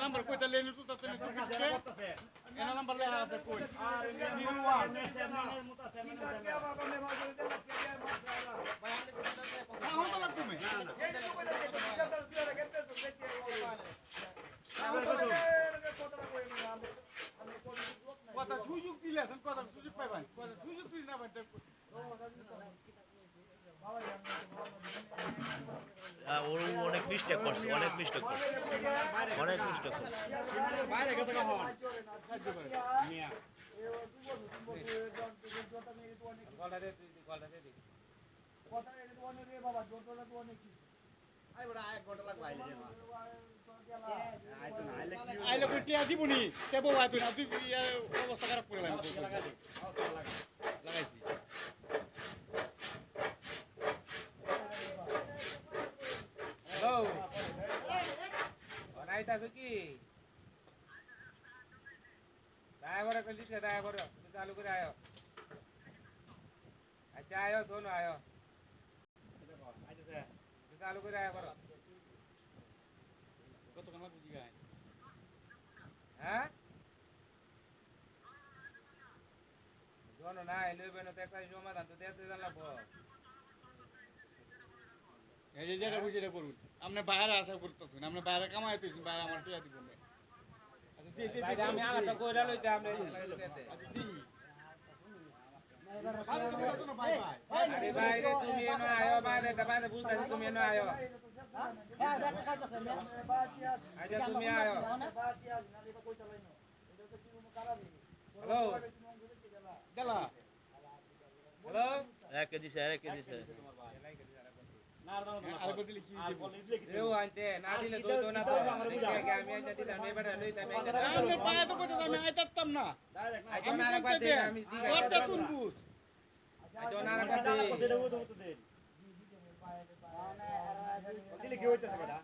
number কইতা Lenny তো তাতে এনা নাম্বার লেখা আছে কই আর নিউ ওয়ান কথা সুযোগ দিলেছেন কথা সুযোগ পাইবেন কথা সুযোগ দিলে না পাইতে ওর অনেক মিস্টেক করছে অনেক মিস্টেক করছে অনেক মিস্টেক করছে বাইরে গেছে কখন মিয়া আইলে কই টিয়া দিবনি তে বউ আইতো না তুই অবস্থা খারাপ করে লাগাইছি হ্যালো অনাইতাছো কি ড্রাইভার কলিস কে ড্রাইভার তুমি চালু করে আयो अच्छा आयो दोनों आयो चालू করে আয় করো কত কানা বুঝি গায় হ্যাঁ दोनों না এলে বেনো তো একটা সমাধান তো দিতে জানলা বল এই যে যেটা বুঝিটা করুন আপনি বাইরে আশা করতেছেন আপনি বাইরে কামাইতেছেন বাইরে আমার টিয়া দিবেন আচ্ছা দি দি ভাই আমি আলাদা কইরা লইতে আমরা দিতে আচ্ছা দি আরে ভাই রে তুমি এনো আয়ো বাইরে টা বাইরে বুঝতাছি তুমি এনো আয়ো হ্যাঁ ব্যাটা খাইতাছে আচ্ছা তুমি আয়ো হ্যালো গেলা হ্যালো এক দিছে আর এক দিছে আর বদলি কি দিব দেও আনতে না দিলে তো তো না তো দেখে আমি আইতা দিতাম এই বেটা লইতাম আমি আপনি পায়ে তো কইতে আমি আইতাম না আইতো না রাখবা দে আমি দিগা ওটা কোন বুঝ আইতো না রাখবা দে দিলে কি হইতাছে বেটা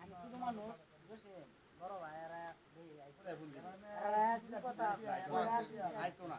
আমি শুধু মানুষ বসে বড় ভাইরা ফোন দিন কথা আইতো না